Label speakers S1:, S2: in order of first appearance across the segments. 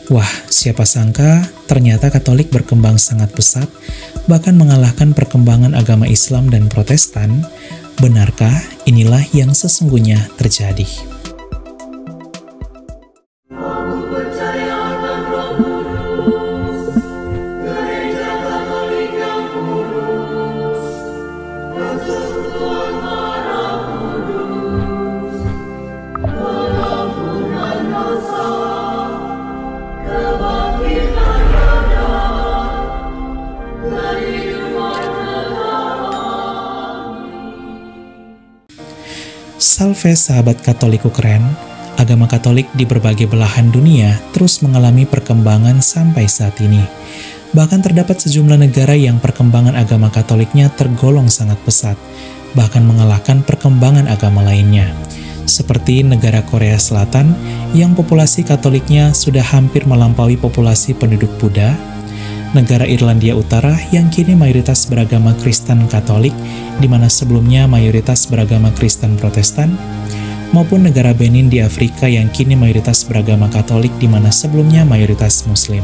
S1: Wah, siapa sangka ternyata Katolik berkembang sangat pesat, bahkan mengalahkan perkembangan agama Islam dan Protestan. Benarkah inilah yang sesungguhnya terjadi? Salve sahabat Katoliku keren, agama Katolik di berbagai belahan dunia terus mengalami perkembangan sampai saat ini. Bahkan terdapat sejumlah negara yang perkembangan agama Katoliknya tergolong sangat pesat, bahkan mengalahkan perkembangan agama lainnya. Seperti negara Korea Selatan yang populasi Katoliknya sudah hampir melampaui populasi penduduk Buddha, negara Irlandia Utara yang kini mayoritas beragama Kristen Katolik, di mana sebelumnya mayoritas beragama Kristen Protestan, maupun negara Benin di Afrika yang kini mayoritas beragama Katolik, di mana sebelumnya mayoritas Muslim.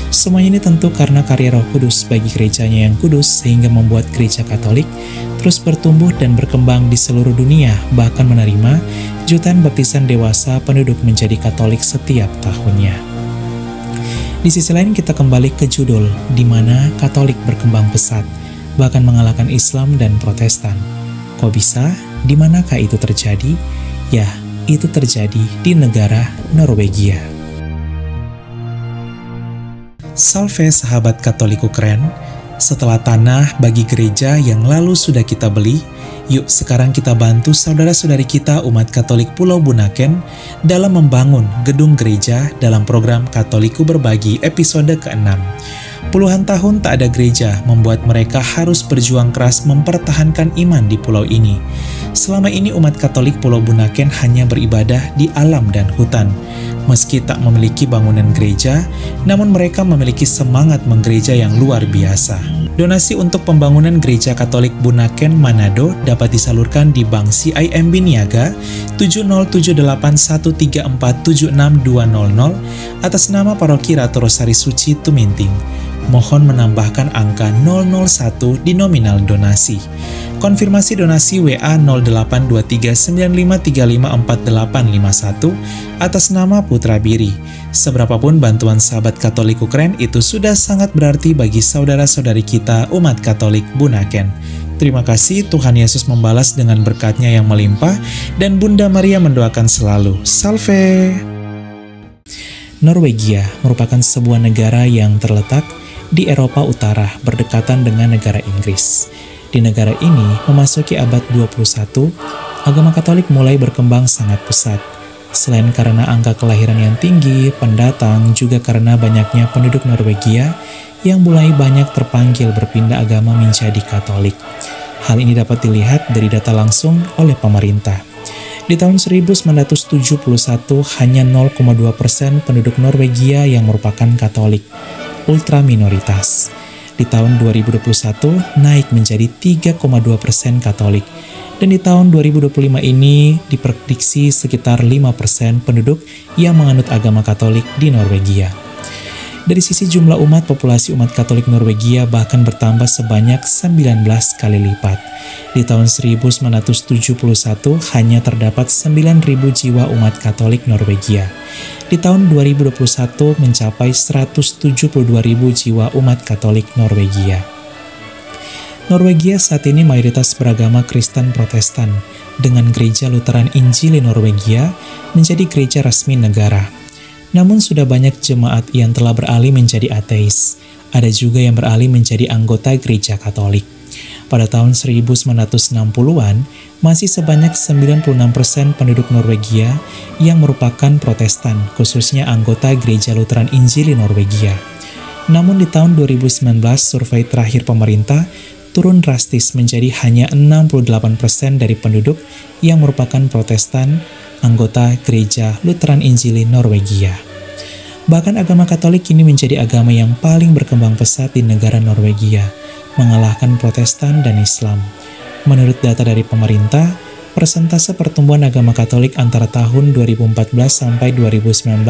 S1: Semua ini tentu karena karya Roh Kudus bagi gerejanya yang kudus, sehingga membuat gereja Katolik terus bertumbuh dan berkembang di seluruh dunia, bahkan menerima jutaan baptisan dewasa penduduk menjadi Katolik setiap tahunnya. Di sisi lain kita kembali ke judul, di mana Katolik berkembang pesat, bahkan mengalahkan Islam dan Protestan. Kok bisa? Di manakah itu terjadi? Ya, itu terjadi di negara Norwegia. Salve sahabat Katoliku keren, setelah tanah bagi gereja yang lalu sudah kita beli, yuk sekarang kita bantu saudara-saudari kita umat Katolik Pulau Bunaken dalam membangun gedung gereja dalam program Katoliku Berbagi episode ke-6. Puluhan tahun tak ada gereja membuat mereka harus berjuang keras mempertahankan iman di pulau ini. Selama ini umat Katolik Pulau Bunaken hanya beribadah di alam dan hutan. Meski tak memiliki bangunan gereja, namun mereka memiliki semangat menggereja yang luar biasa. Donasi untuk pembangunan Gereja Katolik Bunaken Manado dapat disalurkan di Bank CIMB Niaga 707834762200 atas nama Paroki Ratu Rosari Suci Tuminting. Mohon menambahkan angka 001 di nominal donasi. Konfirmasi donasi WA 082395354851 atas nama Putra Biri. Seberapapun bantuan sahabat Katoliku keren itu sudah sangat berarti bagi saudara-saudari kita umat Katolik Bunaken. Terima kasih, Tuhan Yesus membalas dengan berkat-Nya yang melimpah, dan Bunda Maria mendoakan selalu. Salve! Norwegia merupakan sebuah negara yang terletak di Eropa Utara berdekatan dengan negara Inggris. Di negara ini, memasuki abad 21, agama Katolik mulai berkembang sangat pesat. Selain karena angka kelahiran yang tinggi, pendatang, juga karena banyaknya penduduk Norwegia yang mulai banyak terpanggil berpindah agama menjadi Katolik. Hal ini dapat dilihat dari data langsung oleh pemerintah. Di tahun 1971, hanya 0,2% penduduk Norwegia yang merupakan Katolik, ultra minoritas. Di tahun 2021 naik menjadi 3,2% Katolik, dan di tahun 2025 ini diprediksi sekitar 5% penduduk yang menganut agama Katolik di Norwegia. Dari sisi jumlah umat, populasi umat Katolik Norwegia bahkan bertambah sebanyak 19 kali lipat. Di tahun 1971 hanya terdapat 9.000 jiwa umat Katolik Norwegia. Di tahun 2021 mencapai 172.000 jiwa umat Katolik Norwegia. Norwegia saat ini mayoritas beragama Kristen Protestan, dengan Gereja Lutheran Injili Norwegia menjadi gereja resmi negara. Namun sudah banyak jemaat yang telah beralih menjadi ateis. Ada juga yang beralih menjadi anggota gereja Katolik. Pada tahun 1960-an, masih sebanyak 96% penduduk Norwegia yang merupakan Protestan, khususnya anggota Gereja Lutheran Injili Norwegia. Namun di tahun 2019, survei terakhir pemerintah turun drastis menjadi hanya 68% dari penduduk yang merupakan Protestan, anggota Gereja Lutheran Injili Norwegia. Bahkan agama Katolik kini menjadi agama yang paling berkembang pesat di negara Norwegia, mengalahkan Protestan dan Islam. Menurut data dari pemerintah, persentase pertumbuhan agama Katolik antara tahun 2014 sampai 2019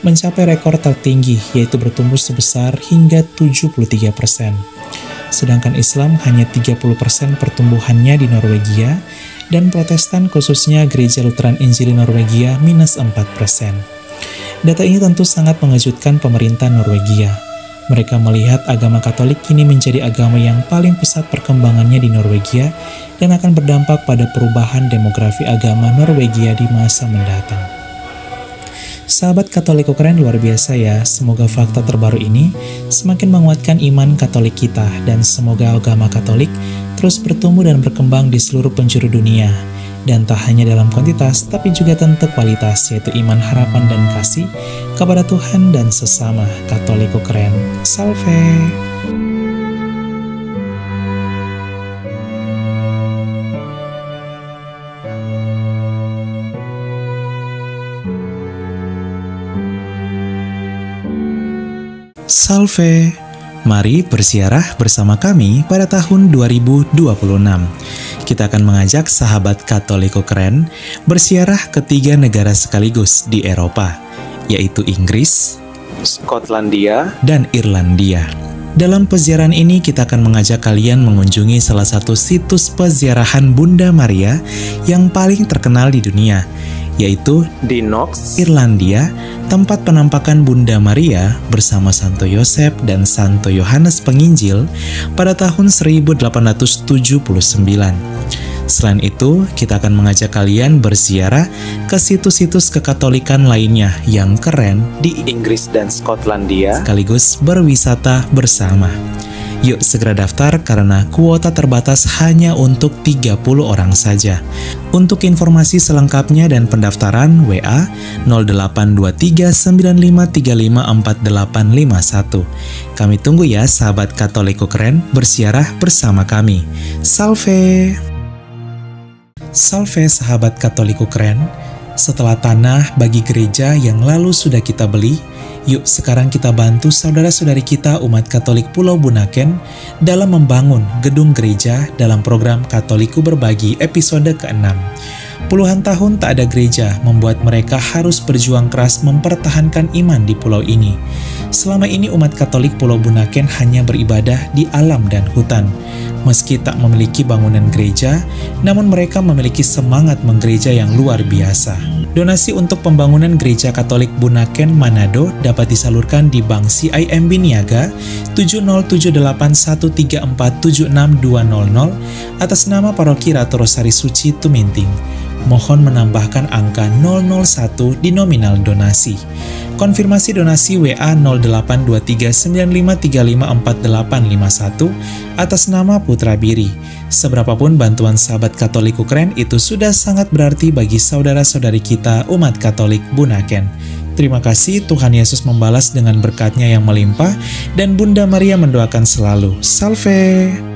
S1: mencapai rekor tertinggi, yaitu bertumbuh sebesar hingga 73%. Sedangkan Islam hanya 30% pertumbuhannya di Norwegia, dan Protestan khususnya Gereja Lutheran Injili Norwegia minus 4%. Data ini tentu sangat mengejutkan pemerintah Norwegia. Mereka melihat agama Katolik kini menjadi agama yang paling pesat perkembangannya di Norwegia dan akan berdampak pada perubahan demografi agama Norwegia di masa mendatang. Sahabat Katoliko keren, luar biasa ya. Semoga fakta terbaru ini semakin menguatkan iman Katolik kita dan semoga agama Katolik terus bertumbuh dan berkembang di seluruh penjuru dunia. Dan tak hanya dalam kuantitas, tapi juga tentu kualitas, yaitu iman, harapan, dan kasih kepada Tuhan dan sesama. Katoliko keren. Salve! Salve! Mari berziarah bersama kami pada tahun 2026. Kita akan mengajak sahabat Katoliko keren berziarah ke 3 negara sekaligus di Eropa, yaitu Inggris, Skotlandia, dan Irlandia. Dalam peziarahan ini kita akan mengajak kalian mengunjungi salah satu situs peziarahan Bunda Maria yang paling terkenal di dunia, yaitu di Knox, Irlandia, tempat penampakan Bunda Maria bersama Santo Yosef dan Santo Yohanes Penginjil pada tahun 1879. Selain itu, kita akan mengajak kalian berziarah ke situs-situs kekatolikan lainnya yang keren di Inggris dan Skotlandia, sekaligus berwisata bersama. Yuk segera daftar karena kuota terbatas hanya untuk 30 orang saja. Untuk informasi selengkapnya dan pendaftaran WA 082395354851. Kami tunggu ya sahabat Katoliko keren berziarah bersama kami. Salve! Salve sahabat Katoliko keren. Setelah tanah bagi gereja yang lalu sudah kita beli, yuk sekarang kita bantu saudara-saudari kita umat Katolik Pulau Bunaken dalam membangun gedung gereja dalam program Katoliku Berbagi episode ke-6. Puluhan tahun tak ada gereja membuat mereka harus berjuang keras mempertahankan iman di pulau ini. Selama ini umat Katolik Pulau Bunaken hanya beribadah di alam dan hutan. Meski tak memiliki bangunan gereja, namun mereka memiliki semangat menggereja yang luar biasa. Donasi untuk pembangunan Gereja Katolik Bunaken Manado dapat disalurkan di Bank CIMB Niaga 707813476200 atas nama Paroki Ratu Rosari Suci Tuminting. Mohon menambahkan angka 001 di nominal donasi. Konfirmasi donasi WA 082395354851 atas nama Putra Biri. Seberapapun bantuan sahabat Katoliko keren itu sudah sangat berarti bagi saudara-saudari kita umat Katolik Bunaken. Terima kasih, Tuhan Yesus membalas dengan berkat-Nya yang melimpah dan Bunda Maria mendoakan selalu. Salve!